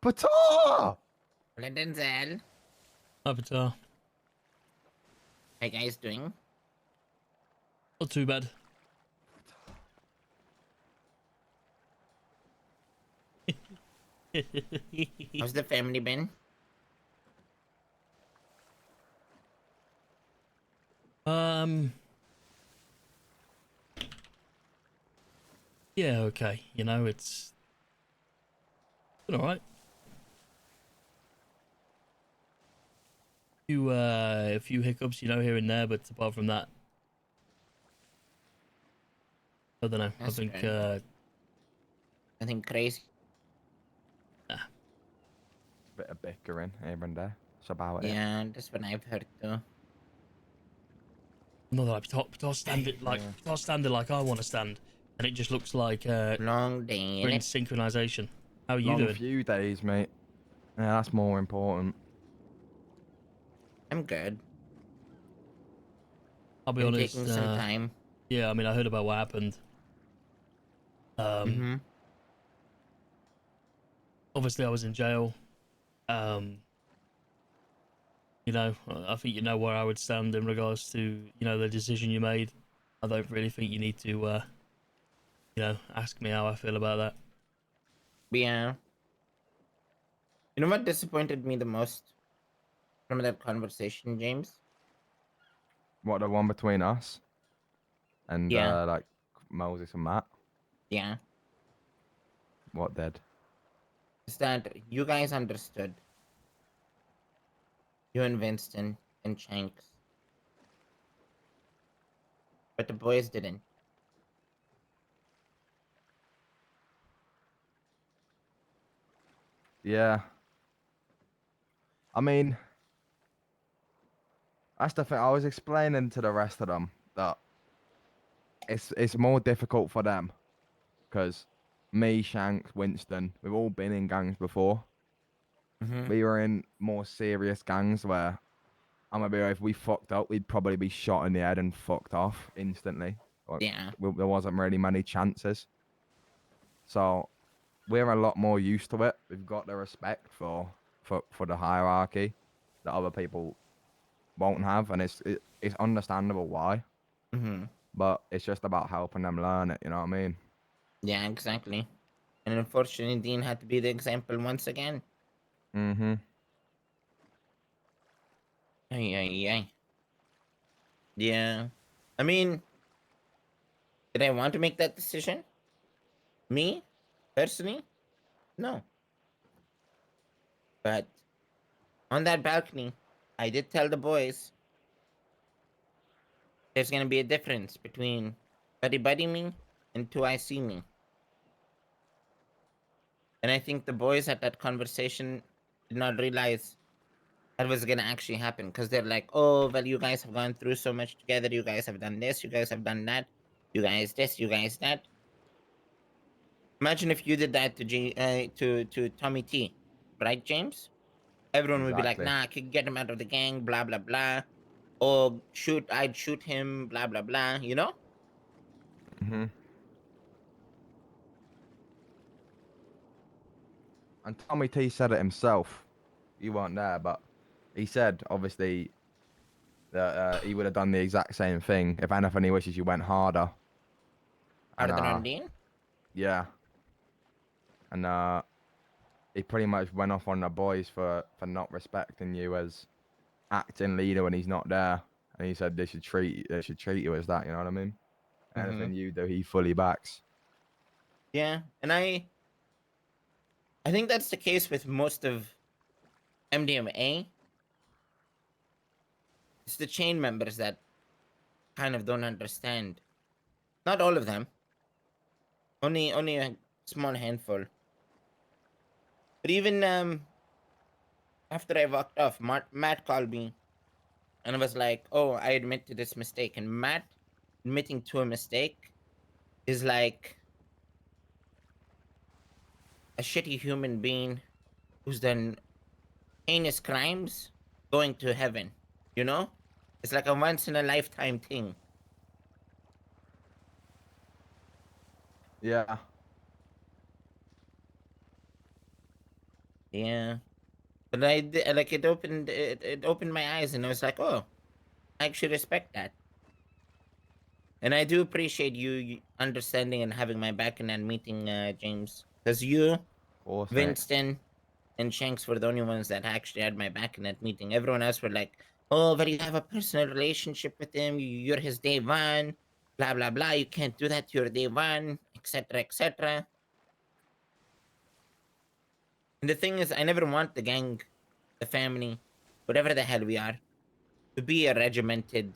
Patar! Hello, Denzel. Avatar. How you guys doing? Not too bad. How's the family been? Yeah, okay. You know, it's been all right. A few hiccups, you know, here and there, but apart from that, I don't know. That's I think, good. Nothing crazy. nah. Bit of bickering here and there. That's about it. Yeah, that's what I've heard too. Not that Patar standing like Yeah. Patar standing like I want to stand, and it just looks like Long day, we're in innit? synchronization. How are you Long doing? few days, mate. Yeah, that's more important. I'm good. I'll be Been honest. taking some time. Yeah, I mean, I heard about what happened. Mm-hmm. Obviously, I was in jail. You know, I think you know where I would stand in regards to, you know, the decision you made. I don't really think you need to, you know, ask me how I feel about that. Yeah. You know what disappointed me the most from that conversation, James? What, the one between us and Yeah. like Moses and Matt? Yeah. What did? Is that you guys understood. You and Winston and Shanks. But the boys didn't. Yeah. I mean, that's the thing. I was explaining to the rest of them that it's more difficult for them because me, Shanks, Winston, we've all been in gangs before. Mm-hmm. We were in more serious gangs where I'm gonna be right, if we fucked up, we'd probably be shot in the head and fucked off instantly. Like, Yeah. there wasn't really many chances. So we're a lot more used to it. We've got the respect for the hierarchy that other people won't have, and it's understandable why. Mm-hmm. But it's just about helping them learn it. You know what I mean? Yeah, exactly. And unfortunately, Dean had to be the example once again. Mm-hmm. Ay, ay, ay. Yeah. I mean, did I want to make that decision? Me? Personally? No. But on that balcony, I did tell the boys there's gonna be a difference between buddy buddy me and 2 I see me. And I think the boys at that conversation did not realize that was gonna actually happen because they're like, oh, well, you guys have gone through so much together. You guys have done this. You guys have done that. You guys this. You guys that. Imagine if you did that to to Tommy T, right, James? Everyone would be like, Exactly. nah, I could get him out of the gang, blah blah blah. Or I'd shoot him, blah blah blah. You know? Mm-hmm. And Tommy T said it himself. You weren't there, but he said obviously that he would have done the exact same thing. If anything, he wishes you went harder. And Harder on Dean. yeah, and he pretty much went off on the boys for not respecting you as acting leader when he's not there. And he said they should treat you as that. You know what I mean? Mm-hmm. Anything you do, he fully backs. Yeah, and I think that's the case with most of MDMA. It's the chain members that kind of don't understand. Not all of them. Only a small handful. But even after I walked off, Matt called me and was like, "Oh, I admit to this mistake." And Matt admitting to a mistake is like a shitty human being who's done heinous crimes going to heaven. You know, it's like a once in a lifetime thing. Yeah, Yeah. But like it opened my eyes, and I was like, oh, I actually respect that. And I do appreciate you understanding and having my back in that meeting, James. Because you, Of course, mate. Winston, and Shanks were the only ones that actually had my back in that meeting. Everyone else were like, "Oh, but you have a personal relationship with him. You're his day one. Blah blah blah. You can't do that to your day one, etc. etc." And the thing is, I never want the gang, the family, whatever the hell we are, to be a regimented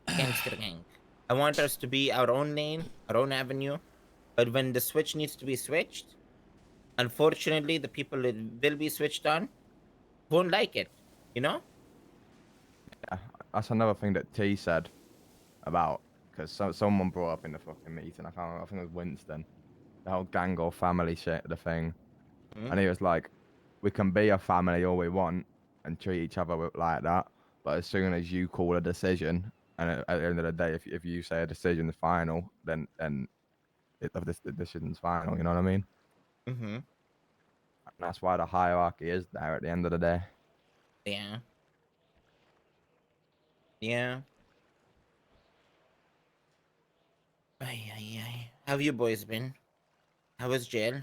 gangster gang. I want us to be our own lane, our own avenue. But when the switch needs to be switched, unfortunately, the people that will be switched on won't like it. You know? Yeah, that's another thing that T said about because someone brought up in the fucking meeting. I can't remember, I think it was Winston. The whole gang or family shit, the thing. Hmm? And he was like, we can be a family all we want and treat each other like that. But as soon as you call a decision, and at the end of the day, if you say a decision is final, then the decision's final. You know what I mean? Mm-hmm. And that's why the hierarchy is there at the end of the day. Yeah. Yeah. Ay, ay, ay. How have you boys been? How was jail?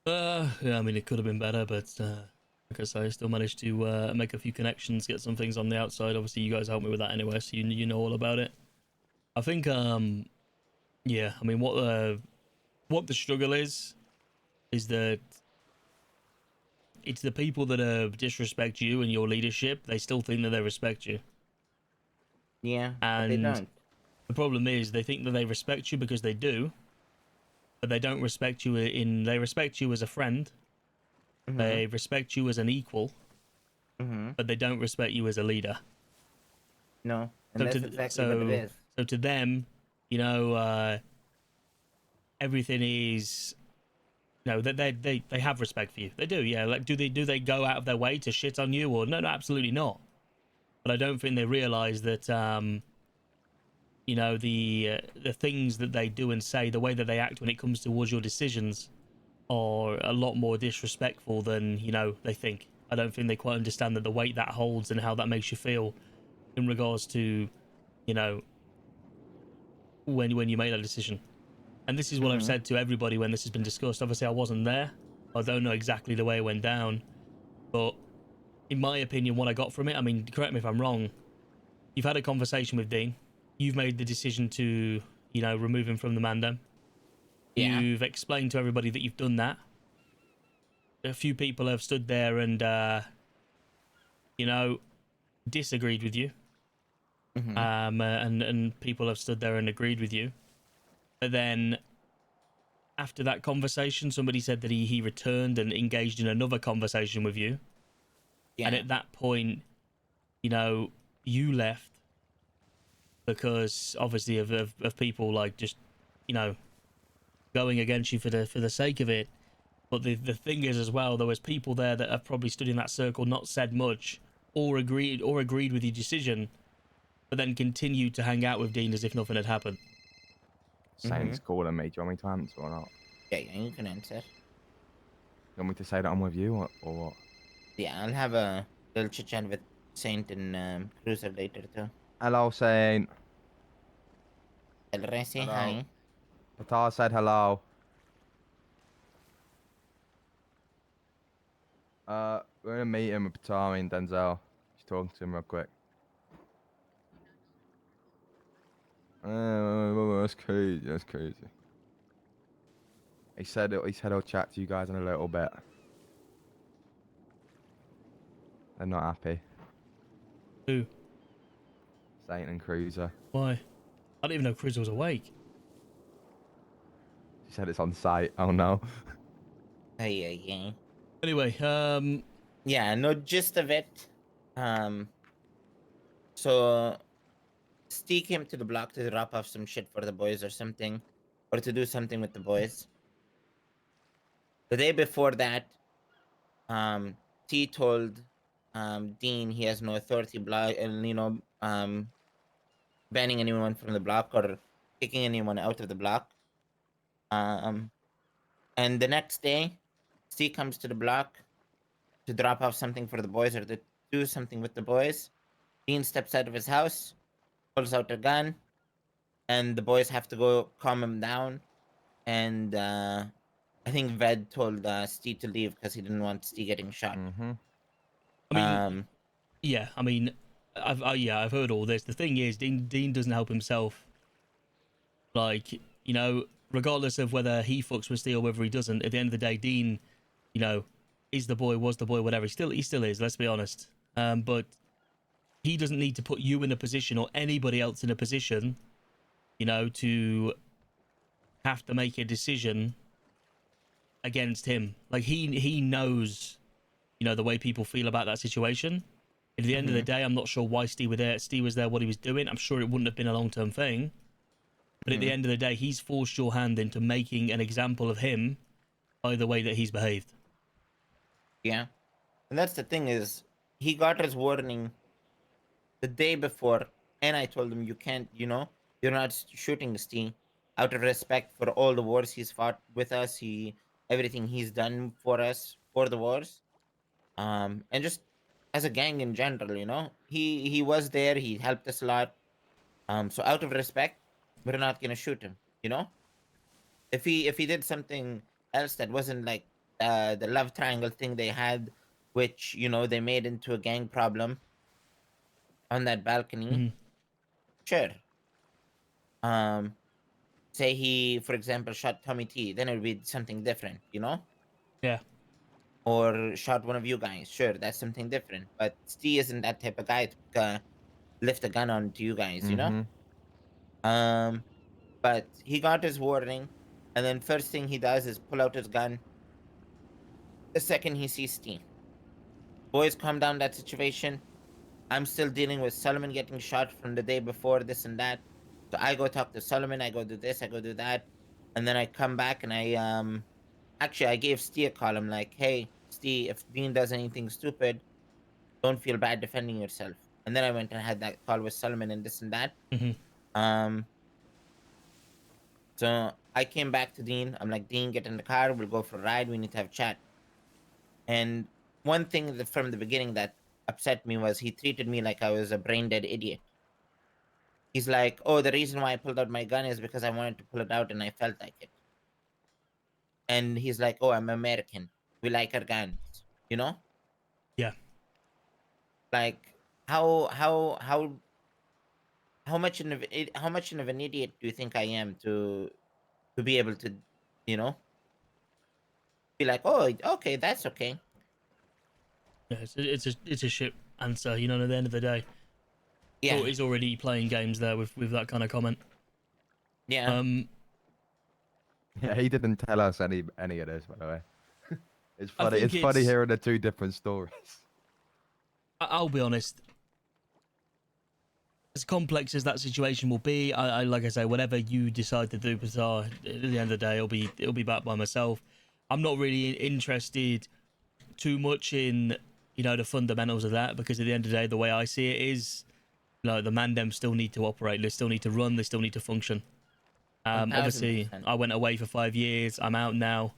Yeah, I mean, it could have been better, but like I say, I still managed to make a few connections, get some things on the outside. Obviously, you guys helped me with that anyway, so you know all about it. I think, yeah, I mean, what the struggle is that it's the people that disrespect you and your leadership. They still think that they respect you, Yeah, but they and don't. the problem is they think that they respect you because they do, but they don't respect you in. They respect you as a friend. Mm-hmm. They respect you as an equal, Mm-hmm. but they don't respect you as a leader. No, and So that's to exactly what it so is. so to them, you know, everything is no, they have respect for you. They do, yeah. Like, do they go out of their way to shit on you or no, no, absolutely not. But I don't think they realize that you know the things that they do and say, the way that they act when it comes towards your decisions, are a lot more disrespectful than they think. I don't think they quite understand that the weight that holds and how that makes you feel in regards to you know when you make that decision. And this is what I've Mm-hmm. said to everybody when this has been discussed. Obviously, I wasn't there. I don't know exactly the way it went down, but in my opinion, what I got from it, I mean, correct me if I'm wrong. You've had a conversation with Dean. You've made the decision to, remove him from the Mandem. Yeah. You've explained to everybody that you've done that. A few people have stood there and, you know, disagreed with you. Mm-hmm. And people have stood there and agreed with you. But then after that conversation, somebody said that he returned and engaged in another conversation with you. And Yeah. at that point, you left because obviously of people like just, you know, going against you for the sake of it. But the thing is as well, there was people there that have probably stood in that circle, not said much, or agreed with your decision, but then continued to hang out with Dean as if nothing had happened. Mm-hmm. Saint's calling me. Do you want me to answer or not? Yeah, yeah, you can answer. You want me to say that I'm with you or what? Yeah, I'll have a little chit chat with Saint and Cruiser later too. Hello, Saint. Tell her I say Hello. hi. Patar said hello. We're in a meeting with Patar and Denzel. Just talking to him real quick. That's crazy. That's crazy. He said he'll chat to you guys in a little bit. They're not happy. Who? Saint and Cruiser. Why? I didn't even know Chris was awake. She said it's on site. Oh no. Hey, hey, hey. Anyway, Yeah, no gist of it. Um, so Steve came to the block to drop off some shit for the boys or something, or to do something with the boys. The day before that, T told Dean he has no authority block and banning anyone from the block or kicking anyone out of the block. Um, and the next day, Steve comes to the block to drop off something for the boys or to do something with the boys. Dean steps out of his house, pulls out a gun, and the boys have to go calm him down. And I think Ved told Steve to leave because he didn't want Steve getting shot. Mm-hmm. I mean, yeah, I mean, I've heard all this. The thing is, Dean doesn't help himself. Like, you know, regardless of whether he fucks with Steve or whether he doesn't, at the end of the day, Dean, you know, is the boy, was the boy, whatever. He still is. Let's be honest. But he doesn't need to put you in a position or anybody else in a position, you know, to have to make a decision against him. Like he knows, you know, the way people feel about that situation. At the end of the day, I'm not sure why Steve was there, what he was doing. I'm sure it wouldn't have been a long-term thing. But at the end of the day, he's forced your hand into making an example of him by the way that he's behaved. Yeah. And that's the thing is, he got his warning the day before, and I told him, you can't, you know, you're not shooting Steve out of respect for all the wars he's fought with us, everything he's done for us for the wars. And just as a gang in general, you know, he was there, he helped us a lot. So out of respect, we're not gonna shoot him, you know. If he did something else that wasn't like the love triangle thing they had, which, you know, they made into a gang problem on that balcony, sure. Um, say he, for example, shot Tommy T, then it would be something different, you know. Yeah. Or shot one of you guys, sure, that's something different. But Steve isn't that type of guy to lift a gun on to you guys, you know. But he got his warning, and then first thing he does is pull out his gun. The second he sees Steve, boys, calm down that situation. I'm still dealing with Solomon getting shot from the day before, this and that. So I go talk to Solomon, I go do this, I go do that. And then I come back and I gave Steve a call. I'm like, hey, Steve, if Dean does anything stupid, don't feel bad defending yourself. And then I went and had that call with Solomon and this and that. Um so I came back to Dean. I'm like, Dean, get in the car, we'll go for a ride, we need to have a chat. And one thing that from the beginning that upset me was he treated me like I was a brain dead idiot. He's like, oh, the reason why I pulled out my gun is because I wanted to pull it out and I felt like it. And he's like, oh, I'm American, we like our guns, you know. Yeah. Like, how much of an idiot do you think I am to be able to, you know, be like, oh, okay, that's okay. Yeah, it's a shit answer, you know, at the end of the day. Yeah. He's already playing games there with that kind of comment. Yeah. Yeah, he didn't tell us any of this, by the way. It's I funny. think It's funny hearing the two different stories. I'll be honest. As complex as that situation will be, I like I say, whatever you decide to do, Patar, at the end of the day, it'll be back by myself. I'm not really interested too much in, you know, the fundamentals of that, because at the end of the day, the way I see it is, you know, the Mandem still need to operate, they still need to run, they still need to function. Obviously, 1000%. I went away for 5 years. I'm out now.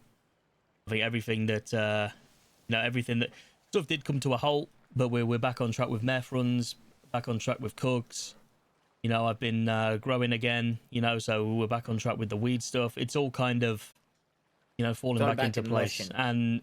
I think everything that, you know, everything that stuff did come to a halt, but we're back on track with meth runs, back on track with cooks. You know, I've been growing again, you know, so we're back on track with the weed stuff. It's all kind of, you know, falling back into place. motion. And